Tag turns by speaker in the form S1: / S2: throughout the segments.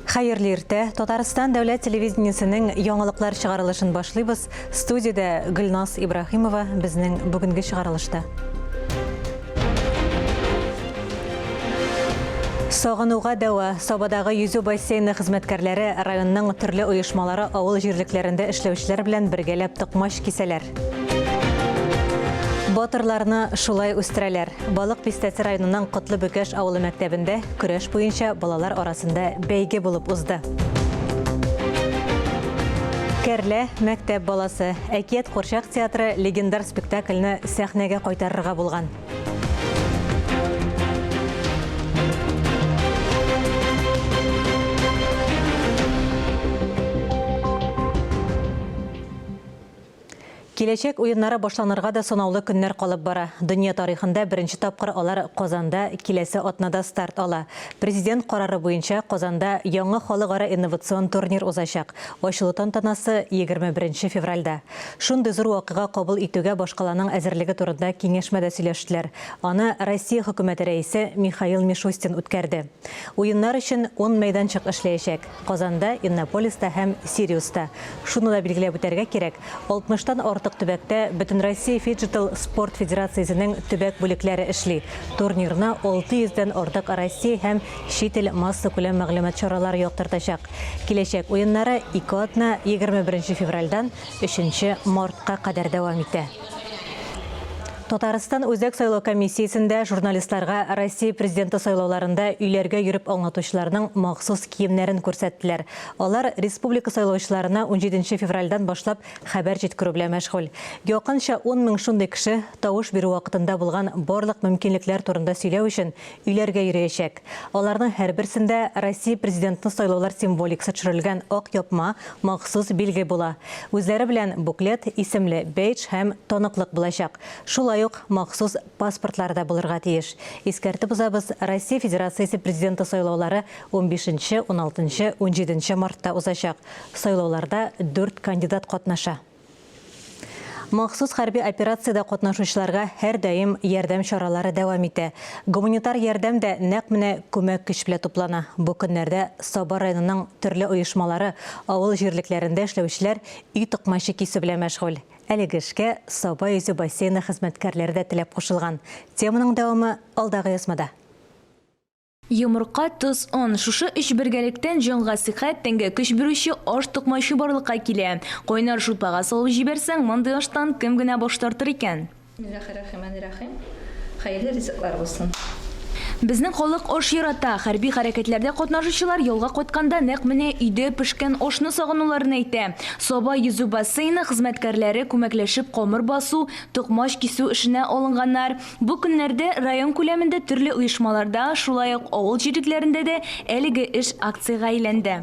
S1: Хайырлы иртә. Татарстан дәүләт телевидениесенең яңалыклар чыгарылышын башлыйбыз. Студиядә Гөлназ Ибрахимова безнең бүгенге чыгарылышта. Сагынуга дәва Сабадагы yüзү бассейны хезмәткәрләре районның төрле оешмалары авыл җирлекләрендә эшләүчеләр белән бергәләп токмаш кисәләр. Батырларны шулай үстерәләр. Балык Пистәсе районының Котлыбөкәш авылы мәктәбендә көрәш буенча балалар арасында бәйге булып узды. Кәрлә мәктәп баласы Әкият Курчак театры легендар спектакльне сәхнәгә кайтарырга булган. Киләчәк уеннары башланырга да санаулы көннәр калып бара. Дөнья тарихында беренче тапкыр алар Казанда киләсе атнада старт ала. Президент карары буенча Казанда яңа халыкара инновацион турнир узачак. Ачылу тантанасы 21 февральдә. Шундый зур вакыйга кабул итүгә башкаланың әзерлеге турында киңәшмәдә сөйләштеләр. Аны Россия хөкүмәте рәисе Михаил Мишустин үткәрде. Уеннар өчен 10 мәйданчык эшләячәк. Казанда, Иннополиста һәм Сириуста. Шуны да билгеләп үтәргә кирәк. 60-тан артык төбәктә Бөтен Россия Фиджитал спорт федерациясенең төбәк бүлекләре эшли. Турнирна 600-дән артык Россия һәм чит ил масса күләм мәгълүмат чаралары яктыртачак. Киләчәк уеннары 2 атна 21 февральдән 3 мартка кадәр дәвам итә. Татарстан үзәк сайлау комиссиясендә журналистларга Россия президенты сайлауларында өйләргә йөреп аңлатучыларның махсус киемнәрен күрсәттеләр. Алар республика сайлаучыларына 17 февральдән башлап хәбәр җиткерү белән мәшгуль. Якынча 10 мең шундый кеше тавыш бирү вакытында булган барлык мөмкинлекләр турында сөйләү өчен өйләргә йөриячәк. Аларның һәрберсендә Россия президентны сайлаулар символикасы төшерелгән ак япма махсус билге була. Үзләре белән буклет, исемле бейдж һәм таныклык булачак. Шулай махсус паспортларда булырга тиеш. Искәртеп узабыз, Россия Федерациясе президенты сайлаулары 15, 16, 17 мартта узачак. Сайлауларда 4 кандидат катнаша. Махсус хәрби операциядә катнашучыларга һәр даим ярдәм чаралары дәвам итә. Гуманитар ярдәм дә нәкъ менә күмәк көч белән туплана. Бу көннәрдә Саба районының төрле оешмалары авыл җирлекләрендә эшләүчеләр үй токмашы кисү белән мәшгуль. Әлеге эшкә Саба yüзү бассейны хезмәткәрләре дә теләп кушылган. Теманың дәвамы алдагы язмада.
S2: Йомырка, тоз, он. Шушы өч бергәлектән җанга сихәт, тәнгә көч бирүче аш токмашы барлыкка килә. Кайнар шулпага салып җибәрсәң, мондый аштан кем генә баш тартыр икән?
S3: Хәерле ризыклар булсын.
S2: Безнең халык аш ярата. Хәрби хәрәкәтләрдә катнашучылар ялга кайтканда нәкъ менә өйдә пешкән ашны сагынуларын әйтә. Саба yüзү бассейны хезмәткәрләре күмәкләшеп камыр басу, токмаш кисү эшенә алынганнар. Бу көннәрдә район күләмендә төрле оешмаларда, шулай ук авыл җирлекләрендә дә әлеге эш акциягә әйләнде.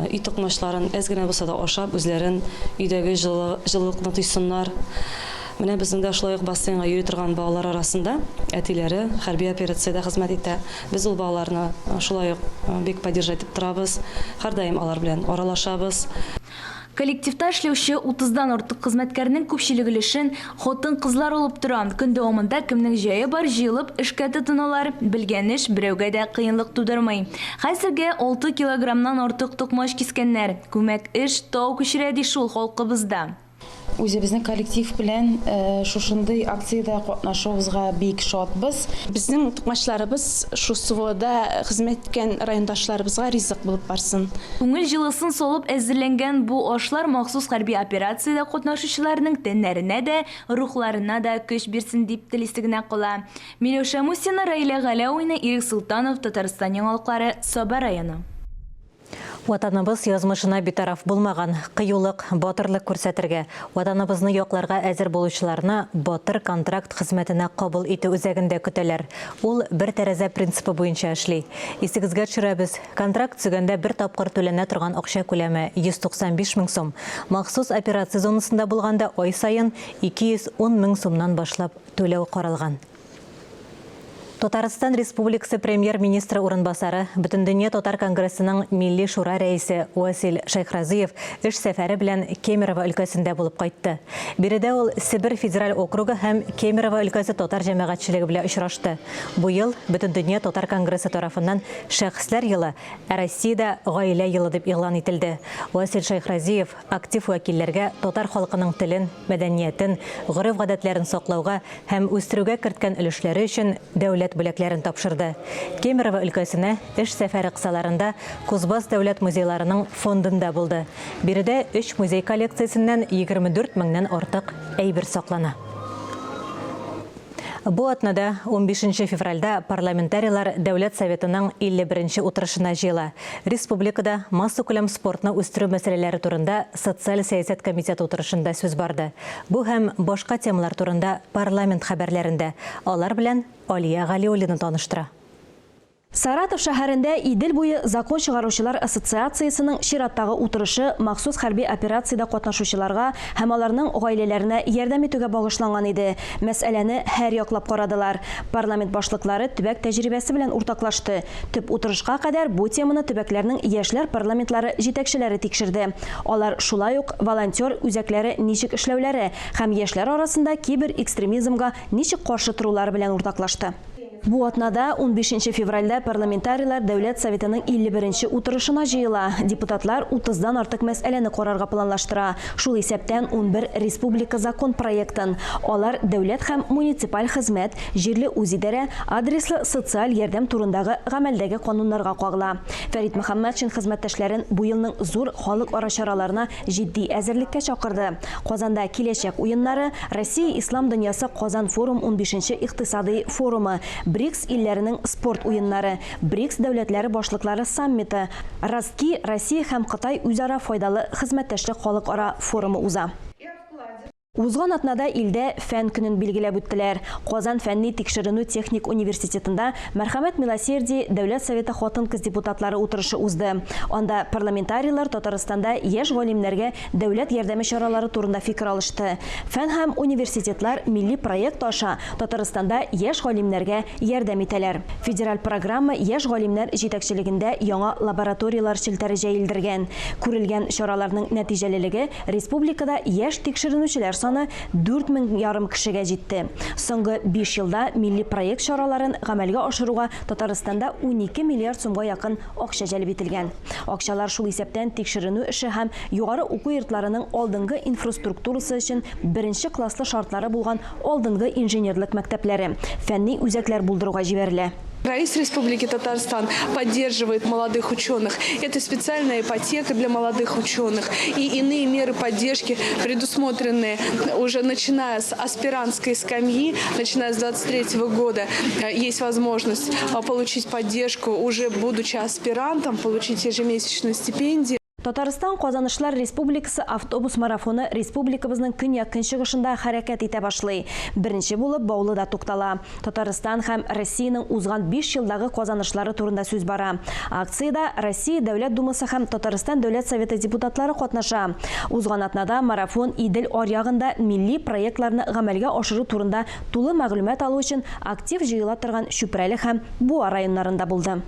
S4: Үй токмашларын әз генә булса да ашап, үзләрен өйдәге җылылыкны тойсыннар. Менә безнең дә шулай ук бассейнга йөри торган балалар арасында әтиләре хәрби операциядә хезмәт итә. Без ул балаларны шулай ук бик поддержать итеп торабыз. Һәрдаим алар белән аралашабыз.
S2: Коллективта эшләүче 30-дан артык хезмәткәрнең күпчелеге өлешен хатын-кызлар алып тора. Көн дәвамында кемнең җае бар җыелып эшкә тотыналар. Белгән эш берәүгә дә кыенлык тудырмый. Хәзергә 6 килограммнан артык токмаш кискәннәр. Күмәк эш тау күчерә ди шул халкыбызда.
S5: Үзебезнең коллектив белән шушындый акциядә катнашуыбызга бик шатбыз.
S6: Безнең токмашларыбыз шу сувода хезмәт иткән райондашларыбызга ризык булып барсын.
S2: Күңел җылысын салып әзерләнгән бу ашлар махсус хәрби операциядә катнашучыларның тәннәренә дә, рухларына да көч бирсен дип телисе генә кала. Миләүшә Мусина, Раилә Галәуина, Ирек Султанов, Татарстан яңалыклары, Саба районы.
S1: Ватаныбыз язмышына битараф булмаган, кыюлык, батырлык күрсәтергә, ватаныбызны якларга әзер булучыларны батыр контракт хезмәтенә кабул итү үзәгендә көтәләр. Ул бер тәрәзә принципы буенча эшли. Исегезгә төшерәбез, контракт төзегәндә бер тапкыр түләнә торган акча күләме 195 мең сум. Махсус операция зонасында булганда ай сайын 210 мең сумнан башлап түләү каралган. Татарстан Республикасы премьер-министры урынбасары Бүтүндүнья Татар конгрессының Милли шура рәисе Уасил Шайхразиев эш сәфәре белән Кемерово өлкәсендә булып кайтты. Биредә ул Сибир федераль округы һәм Кемерово өлкәсе татар җәмәгатьчелеге белән очрашты. Бу ел Бүтүндүнья Татар конгрессы тарафыннан шәхесләр елы, ә Россиядә гаилә елы дип игълан ителде. Уасил Шайхразиев актив вәкилләргә татар халкының телен, мәдәниятен, гореф-гадәтләрен саклауга һәм үстерүгә керткән өлешләре өчен дәүләт бүләкләрен тапшырды. Кемерово өлкәсенә эш сәфәре кысаларында Кузбасс дәүләт музейларының фондында булды. Биредә 3 музей коллекциясеннән 24 меңнән артык әйбер саклана. Бу атнада 15 февральдә парламентарийлар Дәүләт Советының 51-нче утырышына җыела. Республикада масса күләм спортны үстерү мәсьәләләре турында социаль сәясәт комитеты утырышында сүз барды. Бу һәм башка темалар турында парламент хәбәрләрендә. Алар белән Алия Галиуллина таныштыра.
S3: Саратов шәһәрендә Идел буе закон чыгаручылар ассоциациясының чираттагы утырышы махсус хәрби операциядә катнашучыларга һәм аларның гаиләләренә ярдәм итүгә багышланган иде. Мәсьәләне һәр яклап карадылар. Парламент башлыклары төбәк тәҗрибәсе белән уртаклашты. Төп утырышка кадәр бу теманы төбәкләрнең яшьләр парламентлары җитәкчеләре тикшерде. Алар шулай ук волонтер үзәкләре ничек эшләүләре һәм яшьләр арасында кибер экстремизмга ничек каршы торулары белән уртаклашты. Бу атнада 15 февральдә парламентарийлар Дәүләт Советының 51-нче утырышына җыела. Депутатлар 30-дан артык мәсьәләне карарга планлаштыра. Шул исәптән 11 республика закон проектын. Алар дәүләт һәм муниципаль хезмәт, җирле үзидарә, адреслы социаль ярдәм турындагы гамәлдәге кануннарга кагыла. Фәрит Мөхәммәтшин хезмәттәшләрен бу елның зур халык ара чараларына җитди әзерлеккә чакырды. Казанда киләчәк уеннары, Россия Ислам дөньясы Казан форум 15-нче икътисади форумы, БРИКС илләренең спорт уеннары, БРИКС дәүләтләре башлыклары саммиты, Ростки, Россия һәм Кытай үзара файдалы хезмәттәшлек халыкара форумы уза. Узган атнада илдә фән көнен билгеләп үттеләр. Казан фәнни тикшеренү техник университетында Мәрхәмәт Милосердие Дәүләт Советы хатын-кыз депутатлары утырышы узды. Анда парламентарийлар Татарстанда яшь галимнәргә дәүләт ярдәме чаралары турында фикер алышты. Фән һәм университетлар милли проект аша Татарстанда яшь галимнәргә ярдәм итәләр. Федераль программа яшь галимнәр җитәкчелегендә яңа лабораториялар челтәре җәелдергән. Күрелгән чараларның нәтиҗәлелеге республикада яшь тикшеренүчеләр 4,5 кешегә җитте. Соңгы 5 елда милли проект чараларын гамәлгә ашыруга Татарстанда 12 миллиард сумга якын акча җәлеп ителгән. Акчалар шул исәптән тикшеренү эше һәм югары уку йортларының алдынгы инфраструктурасы өчен беренче класслы шартлары булган алдынгы инженерлык мәктәпләре, фәнни үзәкләр булдыруга җибәрелә.
S7: Правительство Республики Татарстан поддерживает молодых ученых. Это специальная ипотека для молодых ученых и иные меры поддержки, предусмотренные уже начиная с аспирантской скамьи, начиная с 2023 года. Есть возможность получить поддержку, уже будучи аспирантом, получить ежемесячную стипендию.
S3: Татарстан Казанышлар Республикасы автобус марафоны республикабызның көньяк көнчыгышында хәрәкәт итә башлый. Беренче булып Баулыда туктала. Татарстан һәм Россиянең узган 5 елдагы казанышлары турында сүз бара. Акциядә Россия Дәүләт Думасы һәм Татарстан Дәүләт Советы депутатлары катнаша. Узган атнада марафон Идел аръягында милли проектларны гамәлгә ашыру турында тулы мәгълүмат алу өчен актив җыела торган Чүпрәле һәм Буа районнарында булды.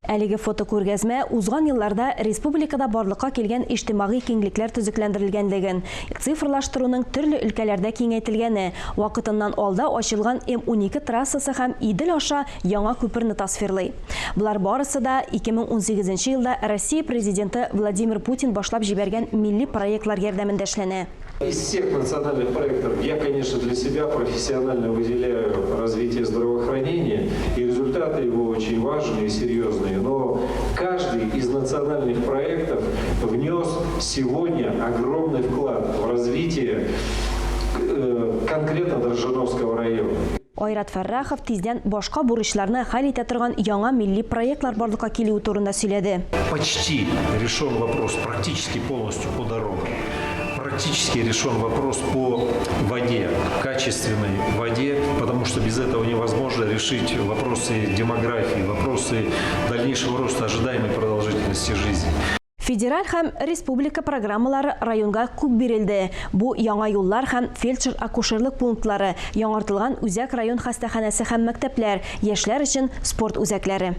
S3: Әлеге фотокүргәзмә узган елларда республикада барлыкка килгән иҗтимагый киңлекләр төзекләндерелгәнлеген, цифрлаштыруның төрле өлкәләрдә киңәйтелгәне, вакытыннан алда ачылган М12 трассасы һәм Идел аша яңа күперне тасвирлый. Булар барысы да 2018 елда Россия президенты Владимир Путин башлап җибәргән милли проектлар ярдәмендә эшләнә.
S8: Из всех национальных проектов я, конечно, для себя профессионально выделяю развитие здравоохранения, и результаты его очень важные и серьезные. Но каждый из национальных проектов внес сегодня огромный вклад в развитие конкретно Дрожжиновского района.
S3: Айрат Фәррахов тиздән башка бурычларны хәл итә торган яңа милли проектлар барлыкка килү турында сөйләде.
S9: Почти решен вопрос, практически полностью по дорогам. Практически решен вопрос по воде, качественной воде, потому что без этого невозможно решить вопросы демографии, вопросы дальнейшего роста ожидаемой продолжительности жизни.
S3: Федераль һәм республика программалары районга күп бирелде. Бу яңа юллар һәм фельдшер-акушерлык пунктлары, яңартылган үзәк район хастаханәсе һәм мәктәпләр, яшьләр өчен спорт үзәкләре.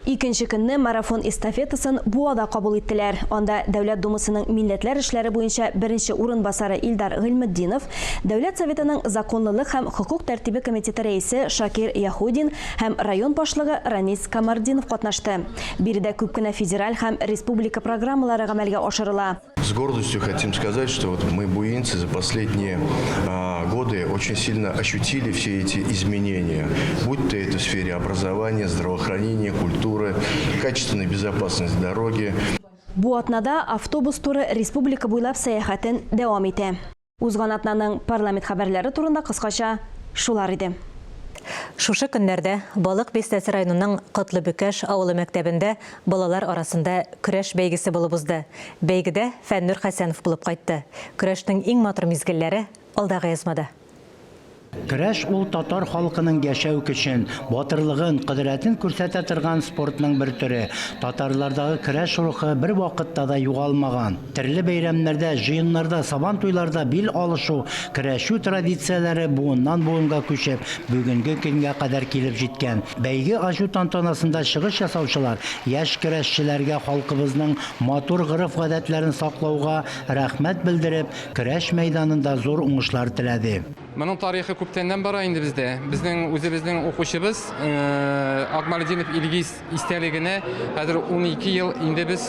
S3: Икенче көнне марафон эстафетасын Буада кабул иттеләр. Анда Дәүләт Думасының милләтләр эшләре буенча беренче урынбасары Илдар Гыйлметдинов, Дәүләт Советының законлылык һәм хокук тәртибе комитеты рәисе Шакир Яхудин һәм район башлыгы Рамис Камардинов катнашты. Биредә күп кенә федераль һәм республика программалары гамәлгә ашырыла.
S10: С гордостью хотим сказать, что вот мы, буинцы, за последние годы очень сильно ощутили все эти изменения. Будь то это в сфере образования, здравоохранения, культуры, качественной безопасности дороги.
S3: Бу атнада автобус туры республика буйлап сәяхәтен дәвам итә. Узган атнаның парламент хәбәрләре турында кыскача шулар иде.
S1: Шушы көннәрдә Балык Бистәсе районының Котлыбөкәш авылы мәктәбендә балалар арасында көрәш бәйгесе булып узды. Бәйгедә Фәннур Хәсәнов булып кайтты. Көрәшнең иң матур мизгелләре алдагы язмада.
S11: Көрәш ул татар халкының яшәү көчен, батырлыгын, кыдрәтен күрсәтә торган спортның бер төре. Татарлардагы көрәш рухы бер вакытта да югалмаган. Төрле бәйрәмнәрдә, җыеннарда, сабан туйларда бил алышу, көрәшү традицияләре буыннан буынга күчеп, бүгенге көнгә кадәр килеп җиткән. Бәйге ачу тантанасында чыгыш ясаучылар яшь көрәшчеләргә халкыбызның матур гореф-гадәтләрен саклауга рәхмәт белдереп, көрәш мәйданында зур уңышлар теләде.
S12: Моның тарихы күптәннән бара инде бездә. Безнең үзебезнең укучыбыз Акмалетдинов Илгиз истәлегенә хәзер 12 ел инде без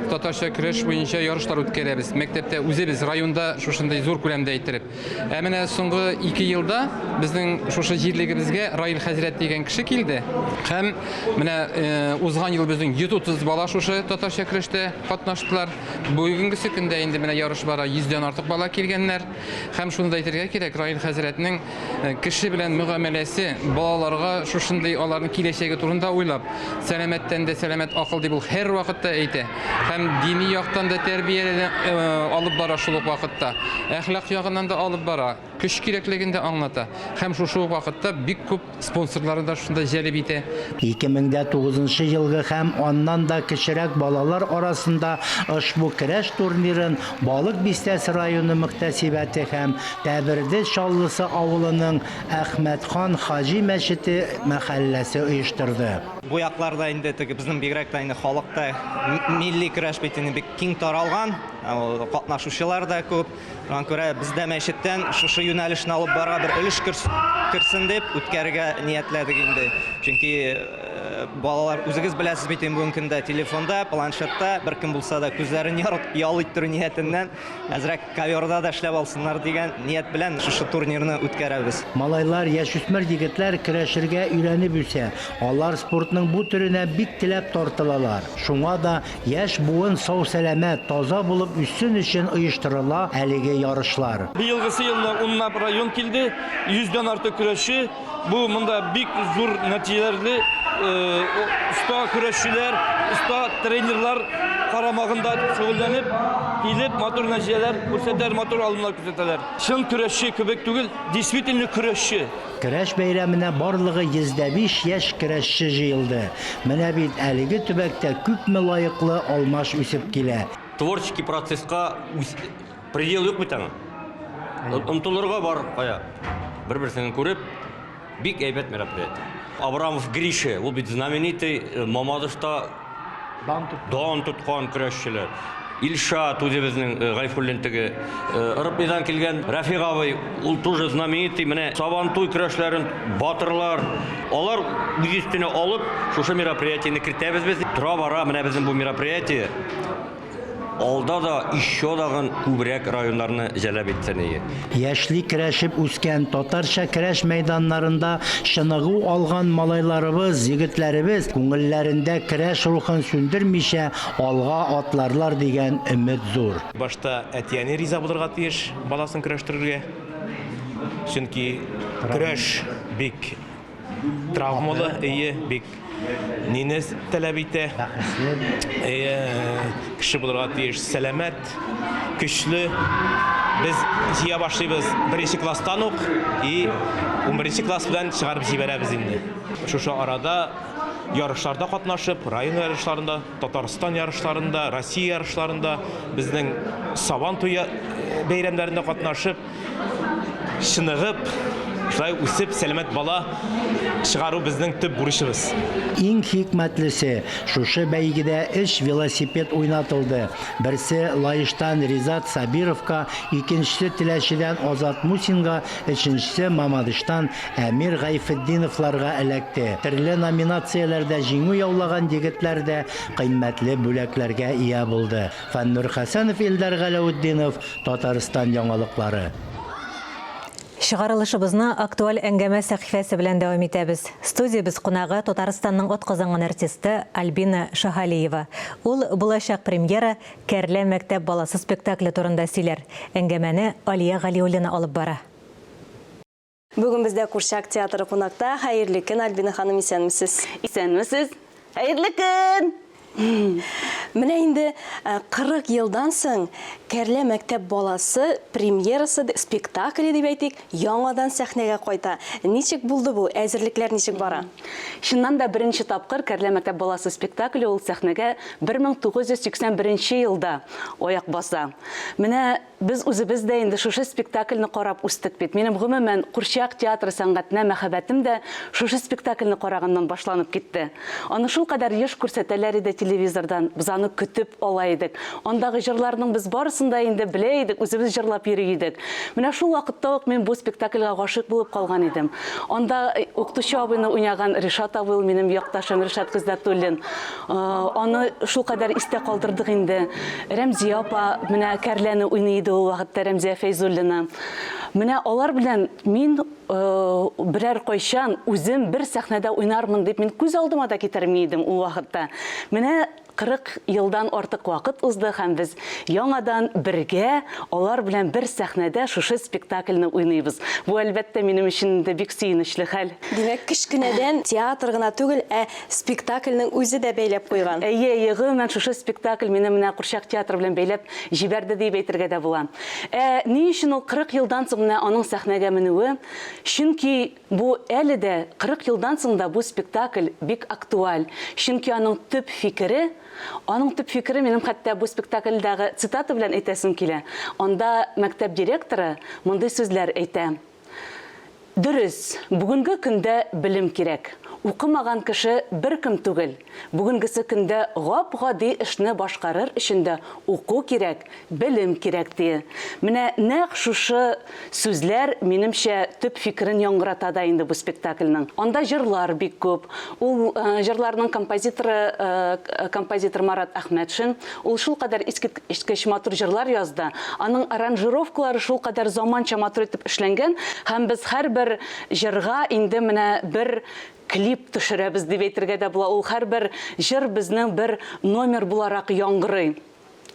S12: татарча көрәш буенча ярышлар үткәрәбез. Мәктәптә үзебез районда шушындай зур күләмдә иттереп. Ә менә соңгы 2 елда безнең шушы җирлегебезгә Раил хәзрәт дигән кеше килде. Һәм менә узган ел безнең 130 бала шушы татарча көрәштә катнаштылар. Бүгенгесе көндә инде менә ярыш бара 100дән артык бала килгәннәр. Һәм шуны да әйтергә кирәк, Раил хәзрәтнең кеше белән мөгамәләсе балаларга шушындай аларның киләчәге турында уйлап, сәламәттән дә сәламәт акыл дип ул һәр вакытта әйтә. Һәм дини яктан да тәрбияле алып бара шул ук вакытта. Әхлак ягыннан да алып бара. Көч кирәклеген дә аңлата. Һәм шушы вакытта бик күп спонсорлары да шунда җәлеп итә.
S11: 2009 елгы һәм аннан да кечерәк балалар арасында ошбу көрәш турнирын Балык Бистәсе районы мөхтәсибәте һәм Тәберде Чаллысы авылының Әхмәтхан Хаҗи мәчете мәхәлләсе оештырды.
S13: Бу якларда инде безнең бигрәк тә инде халыкта милли көрәш бит инде бик киң таралган, катнашучылар да күп. Шуңа күрә бездә мәчеттән шушы юнәлешне алып барга бер өлеш керсен дип үткәргә ниятләдек инде. Чөнки балалар үзегез беләсез бит бүгенге көндә телефонда, планшетта беркем булса да күзләрен ял иттерү ниятеннән әзрәк коверда да эшләп алсыннар дигән ният белән шушы турнирны үткәрәбез.
S11: Малайлар, яшүсмер егетләр көрәшергә өйрәнеп үсә. Алар спортның бу төренә бик теләп тартылалар. Шуңа да яшь буын сау сәламәт, таза булып үссен өчен оештырыла әлеге ярышлар.
S14: Быелгысы елда 10 район килде, 100дән артык көрәшче. Бу монда бик зур нәтиҗәләрле уста көрәшчеләр, уста тренерлар карамагында шөгыльләнеп, килеп матур нәтиҗәләр күрсәтәләр, матур алымнар күрсәтәләр. Чын көрәшче кебек түгел, действительно көрәшче.
S11: Көрәш бәйрәменә барлыгы 105 яшь көрәшче җыелды. Менә бит әлеге төбәктә күпме лаеклы алмаш үсеп килә.
S15: Творческий процесска предел юк бит аңа. Омтылырга бар кая. Бер-берсен күреп, бик әйбәт мероприятие. Абрамов Гриша, ул бит знаменитый Мамадышта дан тоткан көрәшчеләр. Илшат үзебезнең Гайфуллинтеге Рыбидан килгән Рафиг абый, ул тоже знаменитый, менә Сабантуй көрәшләрен батырлар. Алар үз өстенә алып, шушы мероприятиене кертәбез без. Тора бара менә безнең бу мероприятие. Алда да еще дагы күбрәк районнарны җәлеп итсен ие.
S11: Яшьли көрәшеп үскән татарча көрәш мәйданнарында чыныгу алган малайларыбыз, егетләребез күңелләрендә көрәш рухын сүндермичә алга атларлар дигән өмет зур.
S16: Башта әтияне риза булырга тиеш баласын көрәштерергә. Чөнки көрәш бик травмалы, бик Нинес таләп итә. Кеше булырга тиеш, сәламәт, көчле. Без җыя башлыйбыз 1-нче класстан ук, и 11-нче класс белән чыгарып җибәрәбез инде. Шушы арада ярышларда катнашып, район ярышларында, Татарстан ярышларында, Россия ярышларында, безнең Сабан туе бәйрәмнәрендә катнашып, шынығып, шулай үсеп, сәламәт бала чыгару безнең төп бурычыбыз.
S11: Иң хикмәтлесе, шушы бәйгедә 3 велосипед уйнатылды. Берсе Лаиштан Ризат Сабировка, икенчесе Теләчедән Азат Мусинга, өченчесе Мамадыштан Әмир Гайфетдиновларга эләкте. Төрле номинацияләрдә җиңү яулаган егетләр дә кыйммәтле бүләкләргә ия булды. Фәннур Хәсәнов, Илдар Галәүддинов, Татарстан яңалыклары.
S1: Шығарылышыбызны актуаль әңгәмә сәхифәсе белән дәвам итәбез. Студиябыз кунагы Татарстанның атказанган артисты Альбина Шаһалиева. Ул булачак премьера «Кәрлә мәктәп баласы» спектакле турында сөйләр. Әңгәмәне Алия Галиуллина алып бара.
S3: Бүген бездә Курчак театры кунакта. Хәерле көн, Альбина ханым, исәнмесез?
S17: Исәнмесез? Хәерле көн!
S3: Менә инде 40 елдан соң «Кәрлә мәктәп баласы» премьерасы спектакле дип әйтик, яңадан сәхнәгә кайта. Ничек булды бу? Әзерлекләр ничек бара?
S17: Шуннан да беренче тапкыр «Кәрлә мәктәп баласы» спектакле ул сәхнәгә 1981 елда аяк баса. Менә без үзебез дә инде шушы спектакльне карап үстек бит. Минем гомумән Курчак театры сәнгатенә мәхәббәтем дә шушы спектакльне караганнан башланып китте. Аны шул кадәр еш күрсәтәләр иде телевизордан, без аны көтеп ала идек. Андагы җырларның без барысын да инде белә идек, үзебез җырлап йөри идек. Менә шул вакытта ук мин бу спектакльгә гашык булып калган идем. Анда укытучы абыйны уйнаган Ришат абый, минем якташым Ришат Гыйздәтуллин. Аны шул кадәр истә калдырдык инде. Рәмзия апа менә Кәрләне уйный иде ул вакытта, Рәмзия Фәйзуллина. Менә алар белән мин берәр кайчан үзем бер сәхнәдә уйнармын дип мин күз алдыма да китерми идем ул вакытта. Менә 40 елдан артык вакыт узды һәм без яңадан бергә алар белән бер сәхнәдә шушы спектакльне уйныйбыз. Бу әлбәттә минем өчен дә бик сөенечле хәл.
S3: Димәк, кичкенәдән театр гына түгел, спектакльнең үзе дә бәйләп куйган.
S17: Әйе, гомумән шушы спектакль мине менә Курчак театры белән бәйләп җибәрде дип әйтергә дә була. Ни өчен ул 40 елдан соң менә аның сәхнәгә менүе? Чөнки бу әле дә 40 елдан соң да бу спектакль бик актуаль. Чөнки аның төп фикере минем хәтта бу спектакльдәге цитата белән әйтәсем килә. Анда мәктәп директоры мондый сүзләр әйтә. Дөрес, бүгенге көндә белем кирәк. Укымаган кеше беркем түгел. Бүгенгесе көндә гап-гади эшне башкарыр өчен дә уку кирәк, белем кирәк ди. Менә нәкъ шушы сүзләр минемчә төп фикерен яңгырата да инде бу спектакльнең. Анда җырлар бик күп. Ул җырларның композитор Марат Әхмәтшин. Ул шул кадәр искеш матур җырлар язды. Аның аранжировкалары шул кадәр заманча матур итеп эшләнгән һәм без һәрбер җырга инде менә бер клип төшерәбез дип әйтергә дә була. Ул һәрбер җыр безнең бер номер буларак яңгырый.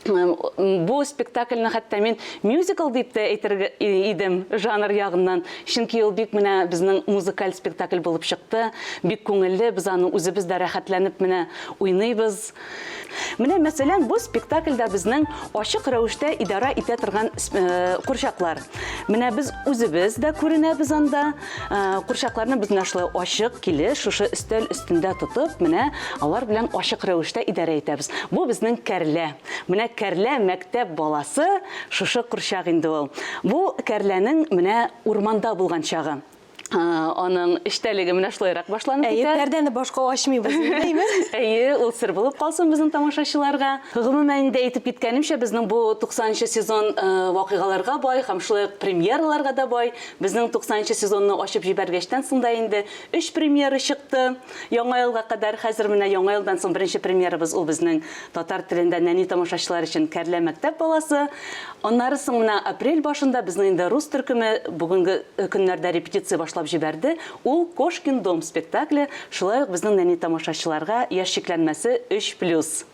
S17: Бу спектакльне хәтта мин мюзикл дип тә әйтергә идем жанр ягыннан. Чөнки ул бик менә безнең музыкаль спектакль булып чыкты. Бик күңелле, без аны үзебез дә рәхәтләнеп менә уйныйбыз. Менә мәсәлән, бу спектакльдә безнең ачык рәвештә идара итә торган курчаклар. Менә без үзебез дә күренәбез анда. Курчакларны без нашлы ачык килеш, шушы өстәл өстендә тотып, менә алар белән ачык рәвештә идара итәбез. Бу безнең Кәрлә. Менә Кәрлә мәктәп баласы шушы Курчак инде ул. Бу Кәрләнең менә урманда булган чагы. Аның эштәлеге менә шулайрак башланып китә.
S3: Пәрдәне башка ачмыйбыз, димме?
S17: Ул сер булып калсын безнең тамашачыларга. Гомумән дә әйтеп киткәнемчә, безнең бу 90-нчы сезон вакыйгаларга бай һәм шулай премьераларга да бай. Безнең 90-нчы сезонны ачып җибәргәчтән соң да инде 3 премьера чыкты. Яңа елга кадәр хәзер менә яңа елдан соң беренче премьерабыз ул безнең татар телендә нәни тамашачылар өчен Кәрлә мәктәп баласы. Аннары соң менә апрель башында безнең инде рус төркеме бүгенге көннәрдә репетиция башлап җибәрде. Ул Кошкин дом спектакле, шулай ук безнең нәни тамашачыларга яшь чикләнмәсе 3+.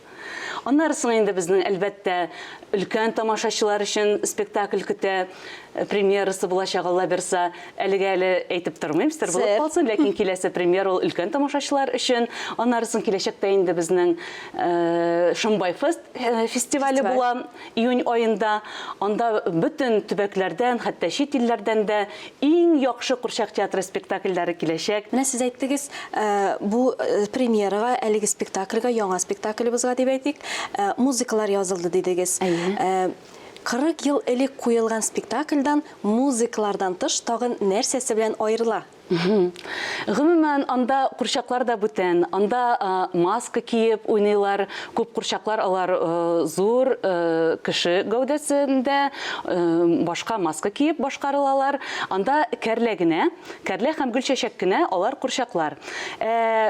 S17: Аннары соң инде безнең әлбәттә өлкән тамашачылар өчен спектакль көтә. Премьерасы булачак Алла берса, әлегә әйтеп тормыйм, сер булып калсын, ләкин киләсе премьер ул өлкән тамашачылар өчен. Аннары соң киләчәктә инде безнең Шымбай фестивале була июнь аенда. Анда бөтен төбәкләрдән, хәтта чит илләрдән дә иң яхшы курчак театры спектакльләре киләчәк.
S3: Менә сез әйттегез, бу премьерага, әлеге спектакльгә, яңа спектаклебызга дип әйтик, музыкалар язылды дидегез. 40 ел элек куелган спектакльдан музыкалардан тыш тагын нәрсәсе белән айырыла?
S17: Гомумән, анда курчаклар да бүтән. Анда маска киеп уйныйлар. Күп курчаклар алар зур кеше гәүдәсендә башка маска киеп башкарылалар. Анда кәрлә һәм гөлчәчәк кенә алар курчаклар.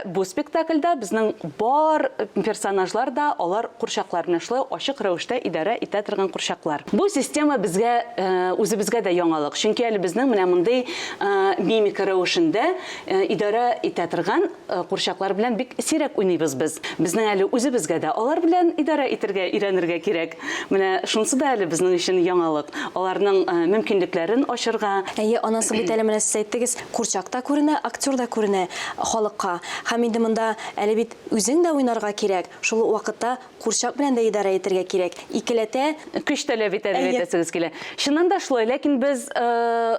S17: Бу спектакльдә безнең бар персонажлар да алар курчаклар белән шулай ачык рәвештә идарә итә торган курчаклар. Бу система безгә үзебезгә дә яңалык. Чөнки әле безнең менә мондый мимика шунда идара итә торган курчаклар белән бик сирәк уйныйбыз без. Безнең әле үзебезгә дә алар белән идара итәргә өйрәнергә кирәк. Менә шунысы да әле безнең өчен яңалык. Аларның мөмкинлекләрен ачырга.
S3: Анасы бит әле менә сез әйттегез, курчак та күренә, актер да күренә халыкка. Һәм инде монда әле бит үзең дә уйнарга кирәк. Шул вакытта курчак белән дә идара итәргә кирәк. Икеләтә
S17: көч таләп итә дип әйтәсегез килә. Шуннан да шулай, ләкин без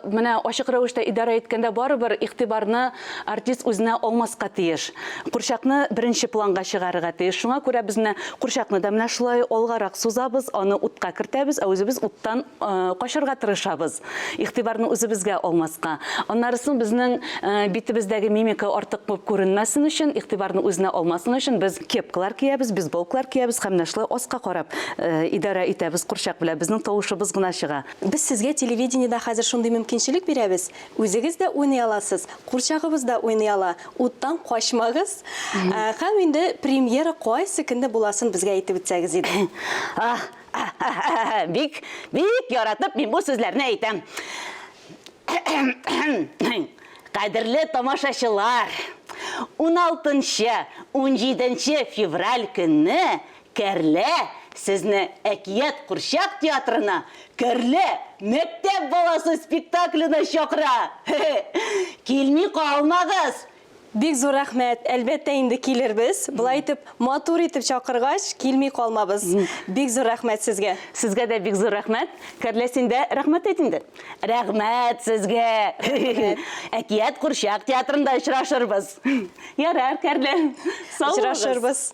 S17: менә ачык рәвештә идара иткәндә барыбер игътибарны артист үзенә алмаска тиеш. Курчакны беренче планга чыгарырга тиеш. Шуңа күрә безне курчакны да менә шулай алгарак сузабыз, аны утка кертәбез, үзебез уттан качырга тырышабыз. Игътибарны үзебезгә алмаска. Аннары соң безнең битебездәге мимика артык булып күренмәсен өчен, игътибарны үзенә алмасын өчен без кепкалар киябез, бейсболкалар киябез һәм менә шулай аска карап идара итәбез курчак белән. Безнең тавышыбыз гына чыга.
S3: Без сезгә телевидениедә хәзер шундый мөмкинчелек бирәбез. Үзегез дә уйный аласыз, курчагыбыз да уйный ала. Уттан качмагыз. Һәм инде премьера кайсы көндә буласын безгә әйтеп үтсәгез иде.
S17: Бик яратып мин бу сүзләрне әйтәм. Кадерле тамашачылар, 16-17 февраль көнне Кәрлә сезне Әкият курчак театрына Кәрлә мәктәп баласы спектакленә чакыра. Килми калмагыз.
S3: Бик зур рәхмәт. Әлбәттә инде килербез. Булай итеп, матур итеп чакыргач, килми калмабыз. Бик зур рәхмәт сезгә.
S17: Сезгә дә бик зур рәхмәт. Кәрлә синдә рәхмәт әйт инде. Рәхмәт сезгә. Әкият курчак театрында очрашырбыз. Ярар, Кәрлә. Сау
S3: очрашырбыз.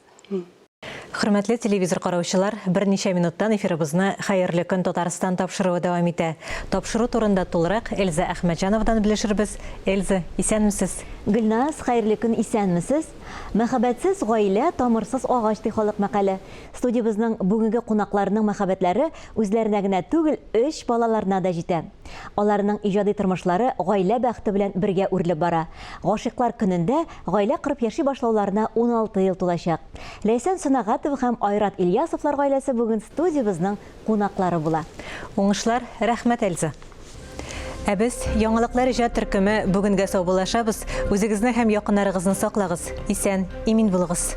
S1: Хөрмәтле телевизор караучылар, берничә минуттан эфирыбызны Хәерле көн Татарстан тапшыруы дәвам итә. Тапшыру турында тулырак Эльза Әхмәтҗановадан белешербез. Эльза, исәнмесез?
S18: Гөлназ, хәерле көн, исәнмесез? Мәхәббәтсез гаилә, тамырсыз агач ди халык мәкале. Студиябызның бүгенге кунакларының мәхәббәтләре үзләренә генә түгел, 3 балаларына да җитә. Аларның иҗади тормышлары гаилә бәхте белән бергә үрелеп бара. Гашыйклар көнендә гаилә кырып яши башлауларына 16 ел тулачак. Ләйсән Сунагатов һәм Айрат Ильясовлар гаиләсе бүген студиябызның кунаклары була.
S1: Уңышлар, рәхмәт, Эльза. Без яңалыклар иҗат төркеме бүгенгә сау булашабыз. Үзегезне һәм якыннарыгызны саклагыз. Исән, имин булыгыз.